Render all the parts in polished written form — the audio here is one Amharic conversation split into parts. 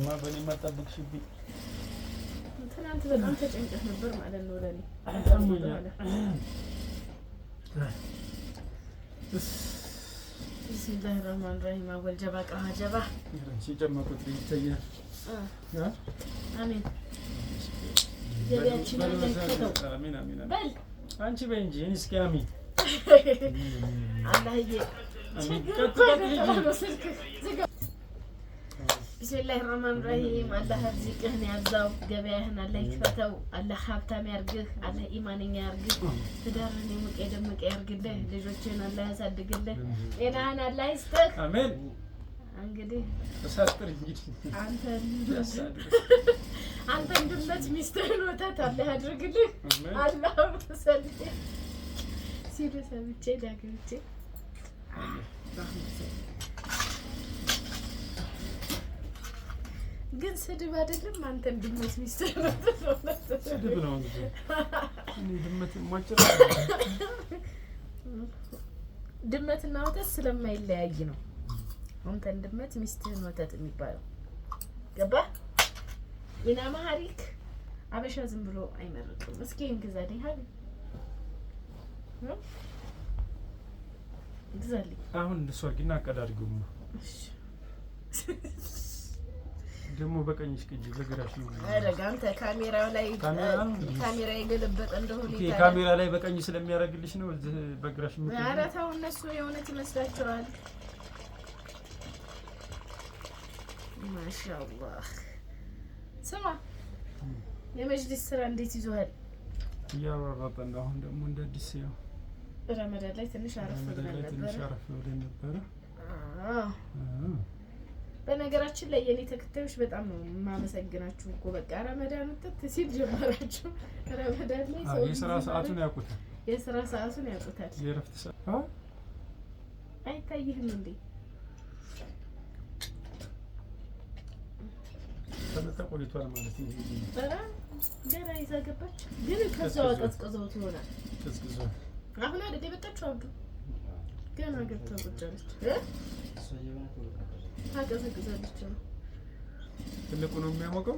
ما بني ما تبكشبي ትናንት በጣም ተጨንቀህ ነበር ማለት ነው ለኔ بسم الله الرحمن الرحيم أول جبا كها جبا شي جمعكم تيجي آمين جبياتي ما لك آمين آمين بل أنت بينجي نسكي آمين الله يجي بسم الله الرحمن الرحيم الله يرزقهن يعزاو جبيهن الله يكفتو الله خابتام يرجح الله إيمانين يرجح تدارني مك يرجله لجوتشين الله يصدقله إنهان الله يستك آمين أنقدي أساتر يجي أنت ندمت مستهل وتات الله يرجله الله تسلي سيرة سبتشي داكتشي ግን ስድብ አይደለም አንተን ድመት ሚስጥር ነው ስድብ ነው እንጂ እኔ ድመት ማጭራ ድመትና ወተት ስለማይለያይ ነው አንተን ድመት ሚስትህን ወተት የሚባለው ገባ ኢና ማሪክ አበሻ ዝም ብሎ አይመርጥም እስኪ እንግዛልኝ ሀቢ እንግዛልኝ አሁን ሷጊና አቀዳርጉም እሺ ደሞ በቀኝሽ ከጂ በግራሽ ነው አረጋ አንተ ካሜራው ላይ ካሜራ ይገለበጠ እንደሆነ ይሄ ካሜራ ላይ በቀኝ ስለሚያረግልሽ ነው በግራሽ ነው አራታው እነሱ የሆነች ይመስላችኋል ማሻአላህ ስማ የመጅሊስ ስራ እንዴት ይዟል ያወራጣን አሁን ደግሞ እንደ አዲስ ያው ረመዳን ላይ ትንሽ አረፍ ብለን ነበር በነገራችን ላይ የኔ ተከታዮች በጣም ነው ማመሰግናችሁ እኮ በቃ ረመዳን ወጥት ሲል ጀመራችሁ ረመዳን ላይ ሰው የሥራ ሰዓቱን ያውቁታል የረፍት ሰዓት አይታይህም እንዴ ተቆይቷል ማለት ነው ገና ይዛገባች ግን ከዛው ቀዝቀዘውት ይሆናል ቀዝቅዟል አሁን አይደል የመጣችው አብዱ ገና ገብታ ቁጫለች ታቀዘቅዛለች ትልቁ ነው የሚያሞቀው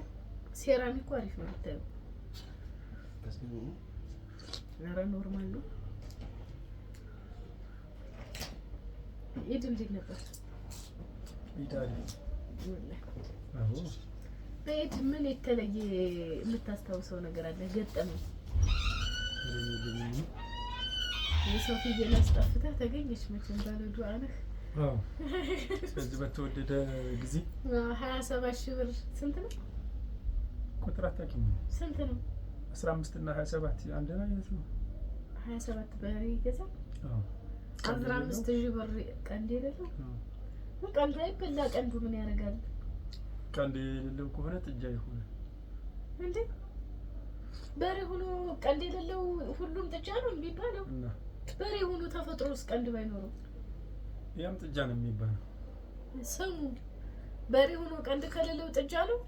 ሴራሚኩ አሪፍ ነው ታዩ ነራ ኖርማል ነው እንዴት ነበር ኢታሊ አዎ በየት ምን የተለየ የምታስታውሰው ነገር አለ ገጠመኝ የሶፊ የላስጣፍታ ተገኘች መቼም ባለዱ አነህ አዎ ስለዚህ በተወደደ ጊዜ 27 ብር ስንት ነው ቁጥራት ታቂም ስንት ነው 15 እና 27 አንድ ነው አይነት ነው 27 ብር ይገዛል አዎ 15 ብር ቀንዴ አይደለም ቀንዴ ይበላ ቀንዱ ምን ያደርጋል ቀንዴ የሌለው ከሆነ ጥጃ ይሆናል እንዴ በሬ ሆኖ ቀንዴ የሌለው ሁሉም ጥጃ ነው የሚባለው በሬ ሆኖ ተፈጥሮስ ቀንድ ባይኖረው ያም ጥጃ ነው የሚባለው ሰሙ በሬ ሆኖ ቀንድ ከሌለው ጥጃ ነው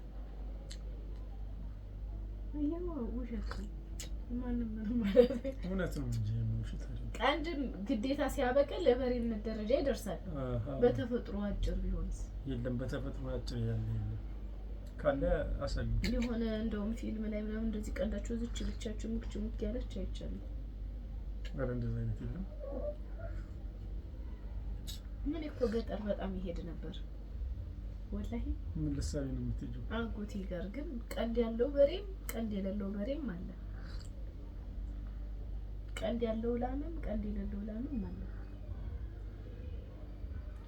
አያው ውሸት ማንም ማለት እውነት ነው እንጂ ውሸት አይደለም ቀንድ ግዴታ ሲያበቀል ለበሬነት ደረጃ ይደርሳል በተፈጥሮ አጭር ቢሆንስ የለም በተፈጥሮ አጭር ያለ የለም ካለ አሳዩ የሆነ እንደውም ፊልም ላይ ምናምን እንደዚህ ቀንዳቸው ዝች ብቻቸው ሙክ ያለች አይቻልም አረ እንደዛ አይነት የለም ምን እኮ ገጠር በጣም ይሄድ ነበር ወላሂ ምን ለሳቢ ነው የምትሄጂው አጎቴ ጋር ግን ቀንድ ያለው በሬም ቀንድ የሌለው በሬም አለ ቀንድ ያለው ላምም ቀንድ የሌለው ላምም አለ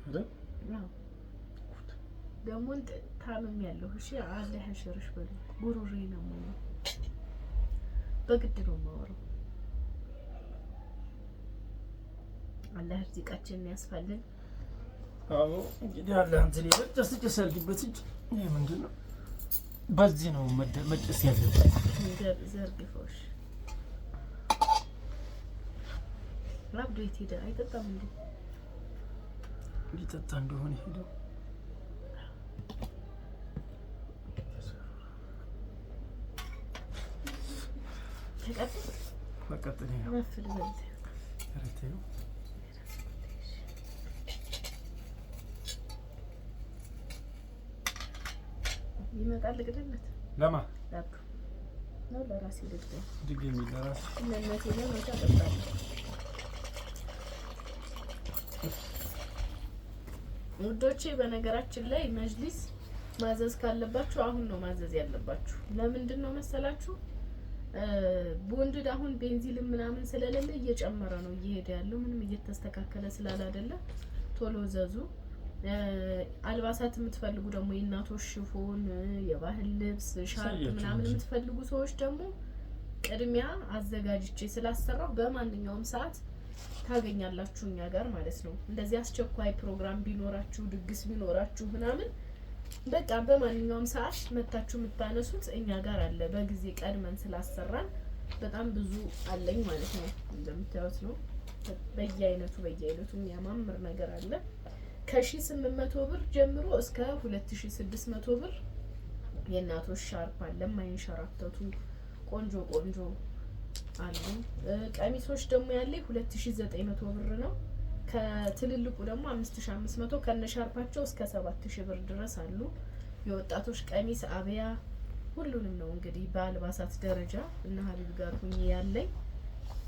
አይደል አዎ ደግሞ ታምም ያለው እሺ አለ ሐሽርሽ በሉ ጉሩሬ ነው በግድ ነው ማወራው አላህ ርዝቃችንን ያስፋልን አዎ እንግዲህ አላህ እንትን ይበጥስ ይሰልግበት እንጂ ይሄ ምንድነው በዚህ ነው መጨስ ያለበት ዘርግፎሽ አብዱ ይሄዳ አይጠጣም እንዴ ሊጠጣ እንደሆነ ሄደው ፈቀጥኝ ነፍል በልተ ረተዩ ይመጣል ግደለት ለማ ዳብ ነው ለራሴ ድግሚ ለራስ ለነቴ ነው ተጠጣለ ውዶቼ በነገራችን ላይ መጅሊስ ማዘዝ ካለባችሁ አሁን ነው ማዘዝ ያለባችሁ ለምንድን ነው መሰላችሁ ቦንድድ አሁን ቤንዚን ምናምን ስለሌለ እየጨመረ ነው እየሄደ ያለው ምንም እየተስተካከለ ስላላደለ ቶሎ ዘዙ አልባሳት የምትፈልጉ ደግሞ የእናቶች ሽፎን የባህል ልብስ ሻርፕ ምናምን የምትፈልጉ ሰዎች ደግሞ ቅድሚያ አዘጋጅቼ ስላሰራው በማንኛውም ሰዓት ታገኛላችሁ እኛ ጋር ማለት ነው እንደዚህ አስቸኳይ ፕሮግራም ቢኖራችሁ ድግስ ቢኖራችሁ ምናምን በቃ በማንኛውም ሰዓት መታችሁ የምታነሱት እኛ ጋር አለ በጊዜ ቀድመን ስላሰራን በጣም ብዙ አለኝ ማለት ነው እንደምታዩት ነው በየአይነቱ የሚያማምር ነገር አለ ከ1800 ብር ጀምሮ እስከ 2600 ብር የእናቶች ሻርፕ አለ ማይንሸራተቱ ቆንጆ አሉ ቀሚሶች ደግሞ ያለ 2900 ብር ነው ከትልልቁ ደግሞ 5500 ከነሻርፓቸው እስከ 7000 ብር ድረስ አሉ የወጣቶች ቀሚስ አብያ ሁሉንም ነው እንግዲህ በአልባሳት ደረጃ እና ሀቢብ ጋር ሁኚ ያለኝ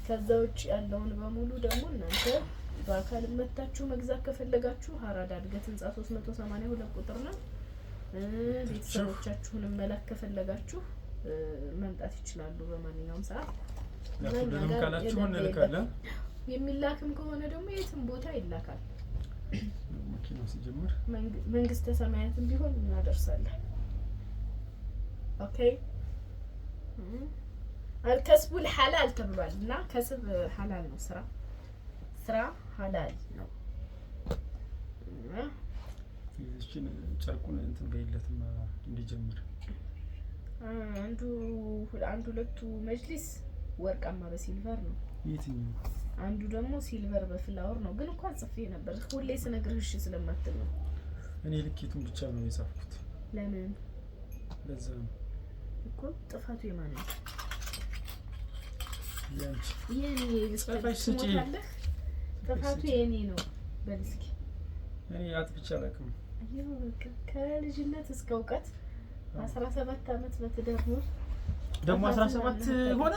ከዛ ውጭ ያለውን በሙሉ ደግሞ እናንተ በአካል መታችሁ መግዛት ከፈለጋችሁ ሀራዳ እድገት ህንጻ 382 ቁጥር ነው ቤተሰቦቻችሁን መላክ ከፈለጋችሁ መምጣት ይችላሉ በማንኛውም ሰዓት ለሁሉም ካላችሁ እንልካለን የሚላክም ከሆነ ደግሞ የትም ቦታ ይላካል መኪናው ሲጀምር መንግስተ ሰማያትም ቢሆን እናደርሳለን ኦኬ الكسب الحلال ተብሏል እና ከስብ ሐላል ነው ስራ ሐላል ነው እሺን ጨርቁን እንትን በይለትም እንዲጀምር አንዱ ሁለቱ መጅሊስ ወርቃማ በሲልቨር ነው የትኛው አንዱ ደግሞ ሲልቨር በፍላወር ነው ግን እንኳን ጽፌ ነበር ሁሌ ስነግርሽ ስለማትል ነው እኔ ልኬቱን ብቻ ነው የጻፍኩት ለምን ለዛ እኮ ጥፋቱ የማን ነው ያንቺ የኔ ጥፋቱ የኔ ነው በልስኪ እኔ አጥብቻ አላውቅም ከልጅነት እስከ እውቀት 17 አመት በትዳር ነው ደግሞ 17 ሆነ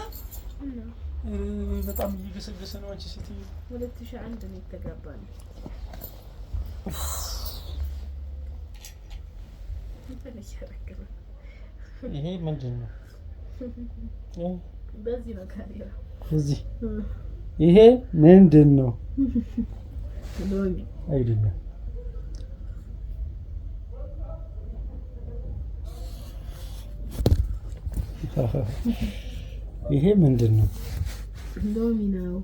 በጣም እየገሰገሰ ነው አንቺ ሴትዮ 2001 ነው የተጋባነው ይሄ ምንድነው በዚህ ነው ካሜራ እዚህ ይሄ ምንድነው ሎሚ አይደለም ይሄ ምንድነው ሎሚ ነው